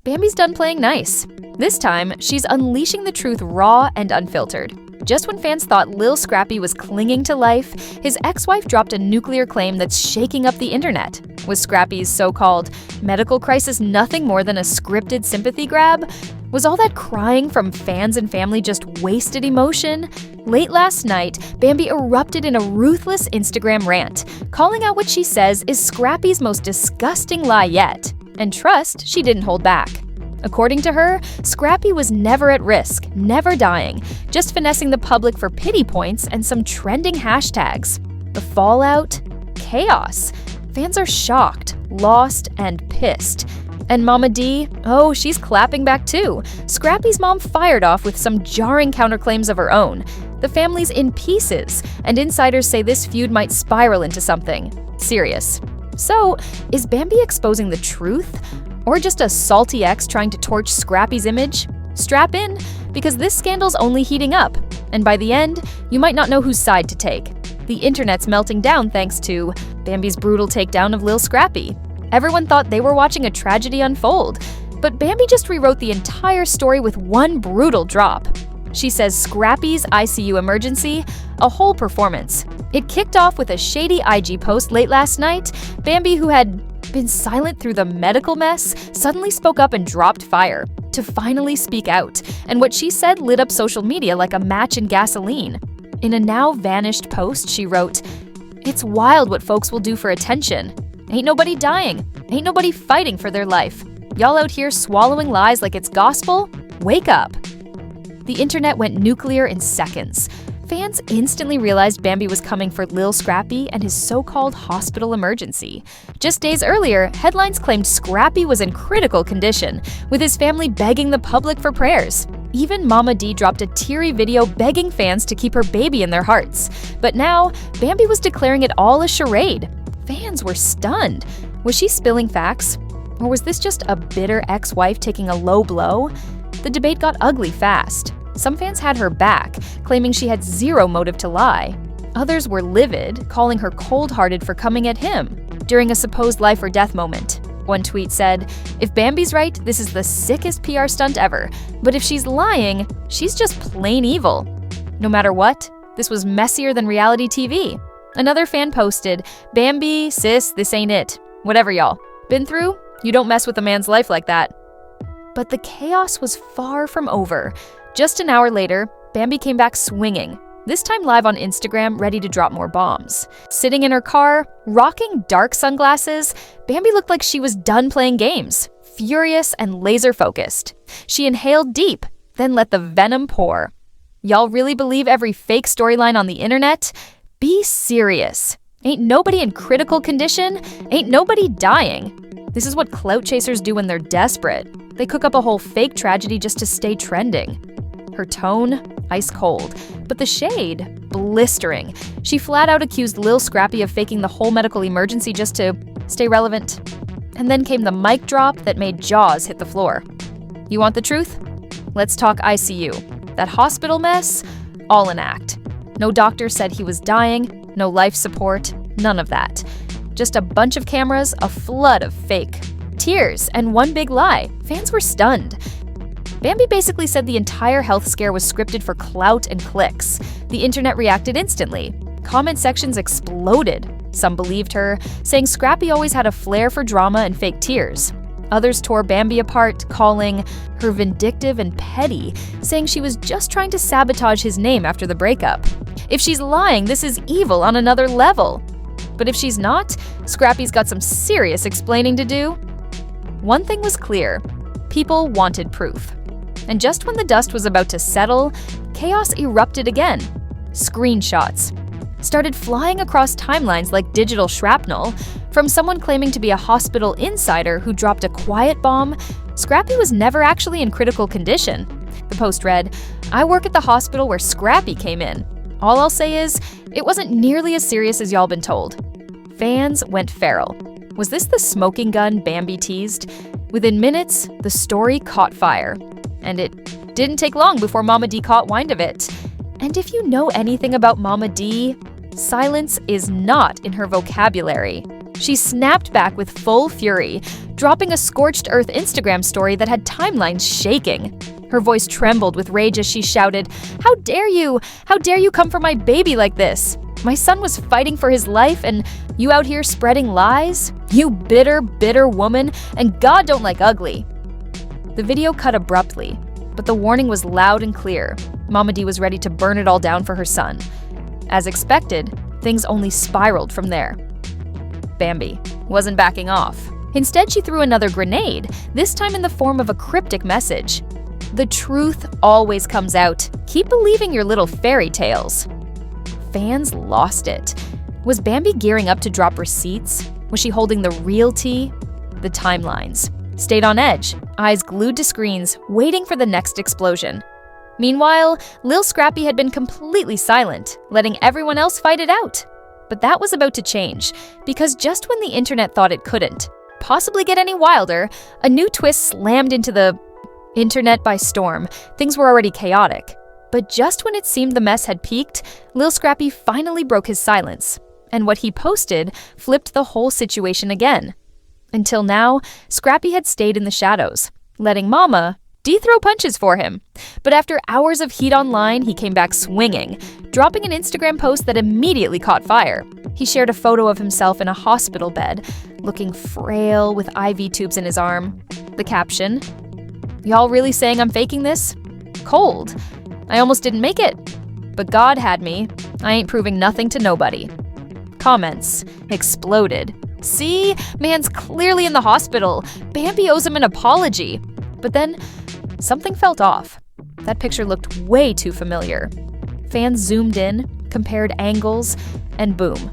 Bambi's done playing nice. This time, she's unleashing the truth raw and unfiltered. Just when fans thought Lil Scrappy was clinging to life, his ex-wife dropped a nuclear claim that's shaking up the internet. Was Scrappy's so-called medical crisis nothing more than a scripted sympathy grab? Was all that crying from fans and family just wasted emotion? Late last night, Bambi erupted in a ruthless Instagram rant, calling out what she says is Scrappy's most disgusting lie yet. And trust, she didn't hold back. According to her, Scrappy was never at risk, never dying, just finessing the public for pity points and some trending hashtags. The fallout? Chaos. Fans are shocked, lost, and pissed. And Mama D? Oh, she's clapping back too. Scrappy's mom fired off with some jarring counterclaims of her own. The family's in pieces, and insiders say this feud might spiral into something serious. So, is Bambi exposing the truth? Or just a salty ex trying to torch Scrappy's image? Strap in, because this scandal's only heating up. And by the end, you might not know whose side to take. The internet's melting down thanks to Bambi's brutal takedown of Lil Scrappy. Everyone thought they were watching a tragedy unfold, but Bambi just rewrote the entire story with one brutal drop. She says Scrappy's ICU emergency, a whole performance. It kicked off with a shady IG post late last night. Bambi, who had been silent through the medical mess, suddenly spoke up and dropped fire to finally speak out, and what she said lit up social media like a match in gasoline. In a now vanished post, she wrote, "It's wild what folks will do for attention. Ain't nobody dying, ain't nobody fighting for their life. Y'all out here swallowing lies like it's gospel? Wake up." The internet went nuclear in seconds. Fans instantly realized Bambi was coming for Lil Scrappy and his so-called hospital emergency. Just days earlier, headlines claimed Scrappy was in critical condition, with his family begging the public for prayers. Even Mama D dropped a teary video begging fans to keep her baby in their hearts. But now, Bambi was declaring it all a charade. Fans were stunned. Was she spilling facts? Or was this just a bitter ex-wife taking a low blow? The debate got ugly fast. Some fans had her back, claiming she had zero motive to lie. Others were livid, calling her cold-hearted for coming at him during a supposed life or death moment. One tweet said, "If Bambi's right, this is the sickest PR stunt ever. But if she's lying, she's just plain evil." No matter what, this was messier than reality TV. Another fan posted, "Bambi, sis, this ain't it. Whatever y'all been through, you don't mess with a man's life like that." But the chaos was far from over. Just an hour later, Bambi came back swinging, this time live on Instagram, ready to drop more bombs. Sitting in her car, rocking dark sunglasses, Bambi looked like she was done playing games, furious and laser-focused. She inhaled deep, then let the venom pour. Y'all really believe every fake storyline on the internet? Be serious. Ain't nobody in critical condition, ain't nobody dying. This is what clout chasers do when they're desperate. They cook up a whole fake tragedy just to stay trending. Her tone, ice cold, but the shade, blistering. She flat out accused Lil Scrappy of faking the whole medical emergency just to stay relevant. And then came the mic drop that made jaws hit the floor. You want the truth? Let's talk ICU. That hospital mess? All an act. No doctor said he was dying, no life support, none of that. Just a bunch of cameras, a flood of fake. Tears, and one big lie. Fans were stunned. Bambi basically said the entire health scare was scripted for clout and clicks. The internet reacted instantly. Comment sections exploded. Some believed her, saying Scrappy always had a flair for drama and fake tears. Others tore Bambi apart, calling her vindictive and petty, saying she was just trying to sabotage his name after the breakup. If she's lying, this is evil on another level. But if she's not, Scrappy's got some serious explaining to do. One thing was clear. People wanted proof. And just when the dust was about to settle, chaos erupted again. Screenshots started flying across timelines like digital shrapnel. From someone claiming to be a hospital insider who dropped a quiet bomb, Scrappy was never actually in critical condition. The post read, "I work at the hospital where Scrappy came in. All I'll say is, it wasn't nearly as serious as y'all been told." Fans went feral. Was this the smoking gun Bambi teased? Within minutes, the story caught fire. And it didn't take long before Mama D caught wind of it. And if you know anything about Mama D, silence is not in her vocabulary. She snapped back with full fury, dropping a scorched earth Instagram story that had timelines shaking. Her voice trembled with rage as she shouted, "How dare you? How dare you come for my baby like this? My son was fighting for his life and you out here spreading lies? You bitter, bitter woman, and God don't like ugly." The video cut abruptly, but the warning was loud and clear. Mama D was ready to burn it all down for her son. As expected, things only spiraled from there. Bambi wasn't backing off. Instead, she threw another grenade, this time in the form of a cryptic message. "The truth always comes out. Keep believing your little fairy tales." Fans lost it. Was Bambi gearing up to drop receipts? Was she holding the real tea? The timelines stayed on edge, eyes glued to screens, waiting for the next explosion. Meanwhile, Lil Scrappy had been completely silent, letting everyone else fight it out. But that was about to change, because just when the internet thought it couldn't possibly get any wilder, a new twist slammed into the internet by storm. Things were already chaotic. But just when it seemed the mess had peaked, Lil Scrappy finally broke his silence. And what he posted flipped the whole situation again. Until now, Scrappy had stayed in the shadows, letting Mama D throw punches for him. But after hours of heat online, he came back swinging, dropping an Instagram post that immediately caught fire. He shared a photo of himself in a hospital bed, looking frail with IV tubes in his arm. The caption, "Y'all really saying I'm faking this? Cold. I almost didn't make it. But God had me. I ain't proving nothing to nobody." Comments exploded. "See? Man's clearly in the hospital. Bambi owes him an apology." But then, something felt off. That picture looked way too familiar. Fans zoomed in, compared angles, and boom.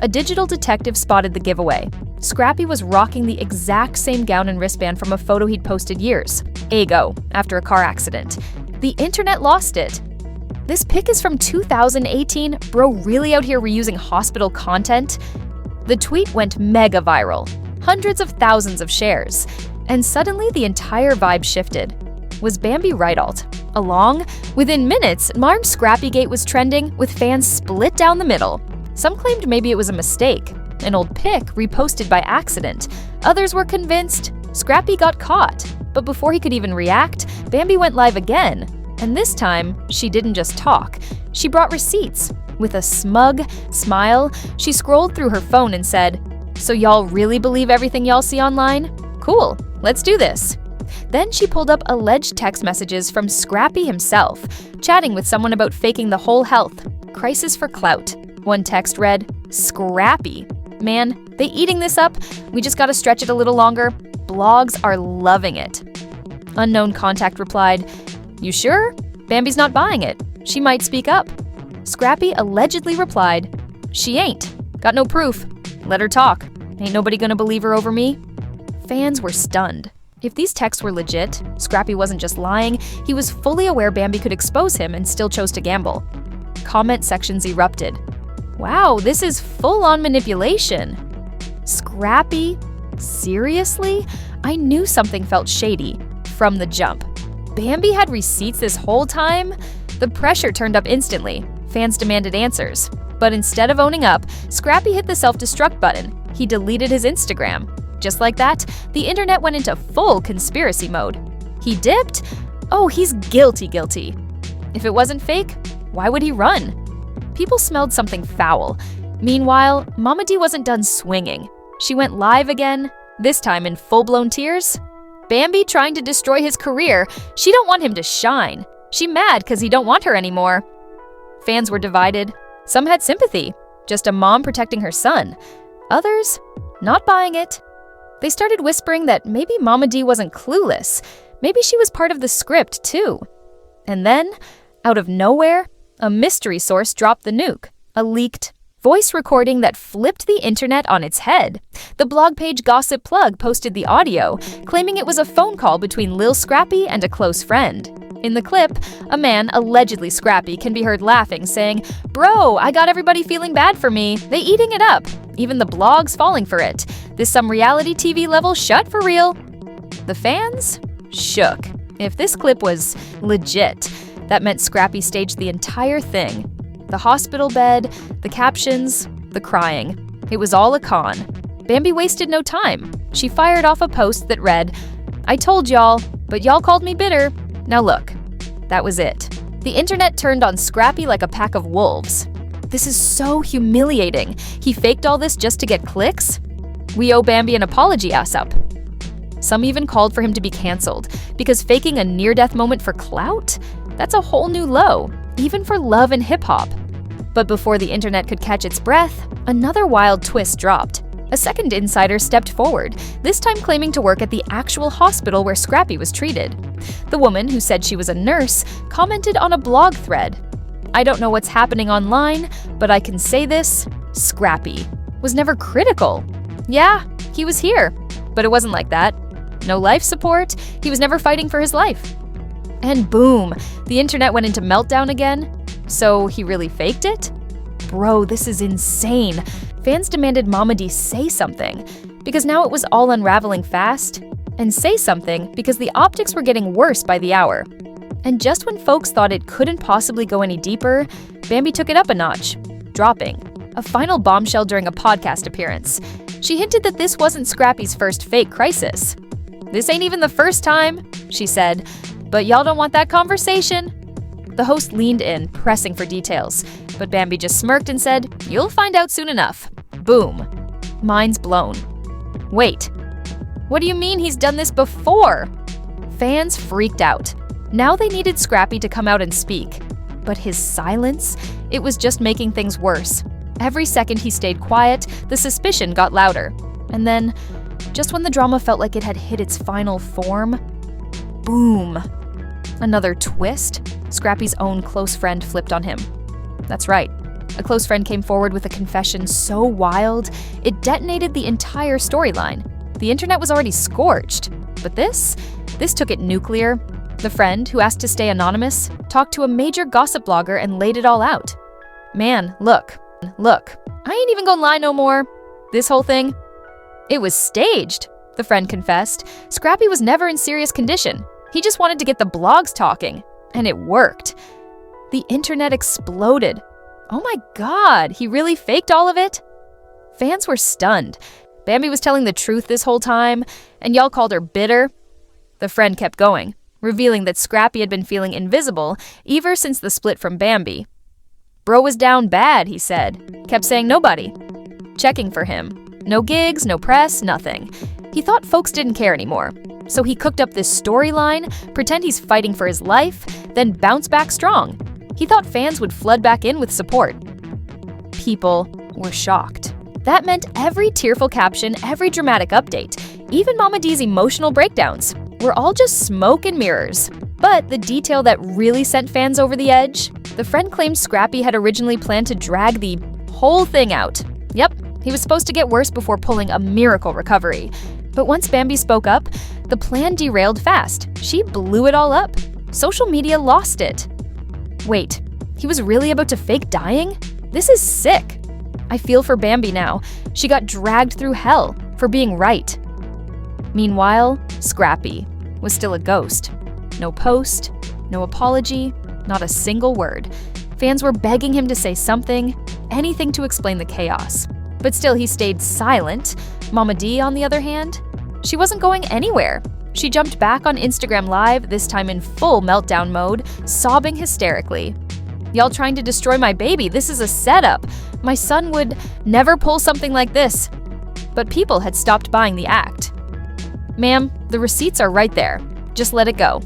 A digital detective spotted the giveaway. Scrappy was rocking the exact same gown and wristband from a photo he'd posted years ago, after a car accident. The internet lost it. This pic is from 2018? Bro really out here reusing hospital content? The tweet went mega viral. Hundreds of thousands of shares. And suddenly the entire vibe shifted. Was Bambi right-alt? Along? Within minutes, Marm Scrappygate was trending, with fans split down the middle. Some claimed maybe it was a mistake, an old pic reposted by accident. Others were convinced Scrappy got caught. But before he could even react, Bambi went live again. And this time, she didn't just talk. She brought receipts. With a smug smile, she scrolled through her phone and said, "So y'all really believe everything y'all see online? Cool, let's do this." Then she pulled up alleged text messages from Scrappy himself, chatting with someone about faking the whole health crisis for clout. One text read, "Scrappy. Man, they eating this up? We just gotta stretch it a little longer. Blogs are loving it." Unknown contact replied, "You sure? Bambi's not buying it. She might speak up." Scrappy allegedly replied, "She ain't. Got no proof. Let her talk. Ain't nobody gonna believe her over me." Fans were stunned. If these texts were legit, Scrappy wasn't just lying, he was fully aware Bambi could expose him and still chose to gamble. Comment sections erupted. "Wow, this is full-on manipulation." Scrappy? Seriously? I knew something felt shady from the jump. Bambi had receipts this whole time? The pressure turned up instantly. Fans demanded answers. But instead of owning up, Scrappy hit the self-destruct button. He deleted his Instagram. Just like that, the internet went into full conspiracy mode. He dipped? Oh, he's guilty. If it wasn't fake, why would he run? People smelled something foul. Meanwhile, Mama D wasn't done swinging. She went live again, this time in full-blown tears. Bambi trying to destroy his career. She don't want him to shine. She mad because he don't want her anymore. Fans were divided. Some had sympathy, just a mom protecting her son. Others, not buying it. They started whispering that maybe Mama D wasn't clueless. Maybe she was part of the script, too. And then, out of nowhere, a mystery source dropped the nuke, a leaked voice recording that flipped the internet on its head. The blog page Gossip Plug posted the audio, claiming it was a phone call between Lil Scrappy and a close friend. In the clip, a man, allegedly Scrappy, can be heard laughing, saying, "Bro, I got everybody feeling bad for me. They eating it up. Even the blog's falling for it. This some reality TV level shut for real." The fans shook. If this clip was legit, that meant Scrappy staged the entire thing. The hospital bed, the captions, the crying. It was all a con. Bambi wasted no time. She fired off a post that read, "I told y'all, but y'all called me bitter. Now look." That was it. The internet turned on Scrappy like a pack of wolves. This is so humiliating. He faked all this just to get clicks? We owe Bambi an apology, ASAP. Some even called for him to be canceled, because faking a near-death moment for clout? That's a whole new low, even for love and hip-hop. But before the internet could catch its breath, another wild twist dropped. A second insider stepped forward, this time claiming to work at the actual hospital where Scrappy was treated. The woman, who said she was a nurse, commented on a blog thread. "I don't know what's happening online, but I can say this: Scrappy was never critical. Yeah, he was here, but it wasn't like that. No life support, he was never fighting for his life." And boom, the internet went into meltdown again. So he really faked it? Bro, this is insane. Fans demanded Mama D say something, because now it was all unraveling fast. And say something because the optics were getting worse by the hour. And just when folks thought it couldn't possibly go any deeper, Bambi took it up a notch, dropping a final bombshell during a podcast appearance. She hinted that this wasn't Scrappy's first fake crisis. "This ain't even the first time," she said, "but y'all don't want that conversation." The host leaned in, pressing for details, but Bambi just smirked and said, "You'll find out soon enough." Boom. Minds blown. Wait, what do you mean he's done this before? Fans freaked out. Now they needed Scrappy to come out and speak. But his silence? It was just making things worse. Every second he stayed quiet, the suspicion got louder. And then, just when the drama felt like it had hit its final form, boom. Another twist? Scrappy's own close friend flipped on him. That's right. A close friend came forward with a confession so wild, it detonated the entire storyline. The internet was already scorched. But this took it nuclear. The friend, who asked to stay anonymous, talked to a major gossip blogger and laid it all out. "Man, look, I ain't even gonna lie no more. This whole thing, it was staged," the friend confessed. Scrappy was never in serious condition. He just wanted to get the blogs talking. And it worked. The internet exploded. Oh my God, he really faked all of it? Fans were stunned. Bambi was telling the truth this whole time, and y'all called her bitter. The friend kept going, revealing that Scrappy had been feeling invisible ever since the split from Bambi. "Bro was down bad," he said. Kept saying nobody. Checking for him. No gigs, no press, nothing. He thought folks didn't care anymore. So he cooked up this storyline, pretend he's fighting for his life, then bounce back strong. He thought fans would flood back in with support. People were shocked. That meant every tearful caption, every dramatic update, even Mama D's emotional breakdowns, were all just smoke and mirrors. But the detail that really sent fans over the edge? The friend claimed Scrappy had originally planned to drag the whole thing out. Yep, he was supposed to get worse before pulling a miracle recovery. But once Bambi spoke up, the plan derailed fast. She blew it all up. Social media lost it. Wait, he was really about to fake dying? This is sick. I feel for Bambi now. She got dragged through hell for being right. Meanwhile, Scrappy was still a ghost. No post, no apology, not a single word. Fans were begging him to say something, anything to explain the chaos. But still he stayed silent. Mama D, on the other hand, she wasn't going anywhere. She jumped back on Instagram Live, this time in full meltdown mode, sobbing hysterically. "Y'all trying to destroy my baby. This is a setup. My son would never pull something like this." But people had stopped buying the act. "Ma'am, the receipts are right there. Just let it go."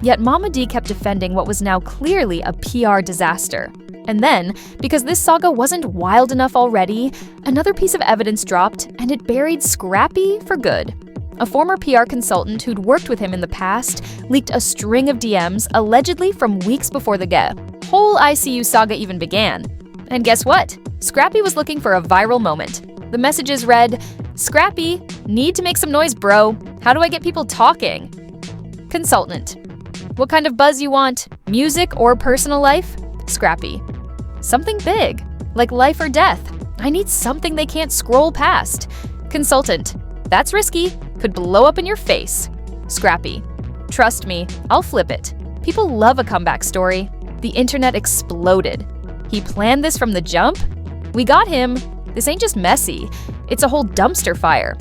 Yet Mama D kept defending what was now clearly a PR disaster. And then, because this saga wasn't wild enough already, another piece of evidence dropped, and it buried Scrappy for good. A former PR consultant who'd worked with him in the past leaked a string of DMs allegedly from weeks before the whole ICU saga even began. And guess what? Scrappy was looking for a viral moment. The messages read, "Scrappy, need to make some noise, bro. How do I get people talking?" Consultant: "What kind of buzz you want? Music or personal life?" Scrappy: "Something big, like life or death. I need something they can't scroll past." Consultant: "That's risky, could blow up in your face." Scrappy: "Trust me, I'll flip it." People love a comeback story. The internet exploded. He planned this from the jump? We got him. This ain't just messy. It's a whole dumpster fire.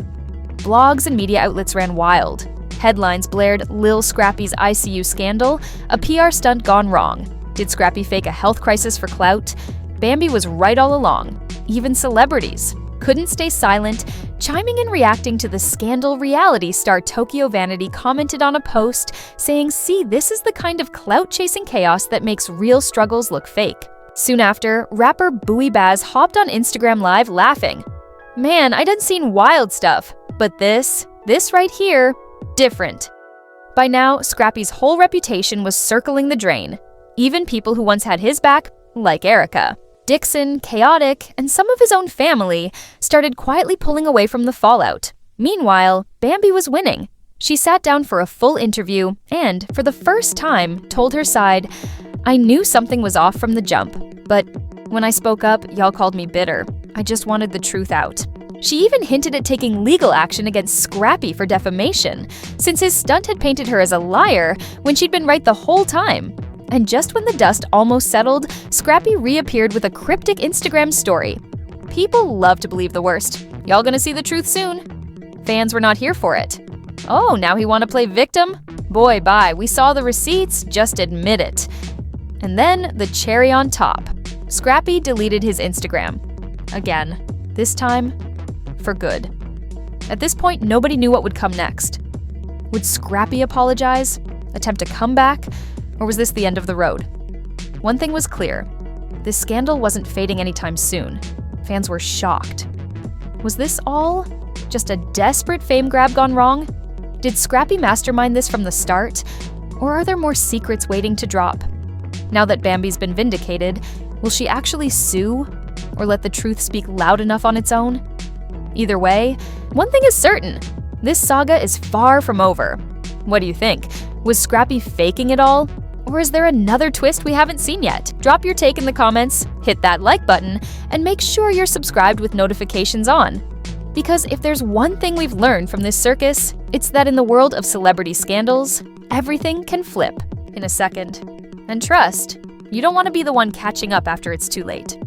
Blogs and media outlets ran wild. Headlines blared Lil Scrappy's ICU scandal, a PR stunt gone wrong. Did Scrappy fake a health crisis for clout? Bambi was right all along. Even celebrities couldn't stay silent. Chiming in reacting to the scandal, reality star Tokyo Vanity commented on a post saying, "See, this is the kind of clout-chasing chaos that makes real struggles look fake." Soon after, rapper Bowie Baz hopped on Instagram Live laughing. "Man, I done seen wild stuff, but this right here, different." By now, Scrappy's whole reputation was circling the drain. Even people who once had his back, like Erica, Dixon, Chaotic, and some of his own family, started quietly pulling away from the fallout. Meanwhile, Bambi was winning. She sat down for a full interview and, for the first time, told her side, "I knew something was off from the jump, but when I spoke up, y'all called me bitter. I just wanted the truth out." She even hinted at taking legal action against Scrappy for defamation, since his stunt had painted her as a liar when she'd been right the whole time. And just when the dust almost settled, Scrappy reappeared with a cryptic Instagram story. People love to believe the worst. Y'all gonna see the truth soon. Fans were not here for it. Oh, now he wanna play victim? Boy, bye, we saw the receipts, just admit it. And then, the cherry on top. Scrappy deleted his Instagram. Again, this time, for good. At this point, nobody knew what would come next. Would Scrappy apologize? Attempt a comeback? Or was this the end of the road? One thing was clear. This scandal wasn't fading anytime soon. Fans were shocked. Was this all just a desperate fame grab gone wrong? Did Scrappy mastermind this from the start? Or are there more secrets waiting to drop? Now that Bambi's been vindicated, will she actually sue? Or let the truth speak loud enough on its own? Either way, one thing is certain. This saga is far from over. What do you think? Was Scrappy faking it all? Or is there another twist we haven't seen yet? Drop your take in the comments, hit that like button, and make sure you're subscribed with notifications on. Because if there's one thing we've learned from this circus, it's that in the world of celebrity scandals, everything can flip in a second. And trust, you don't want to be the one catching up after it's too late.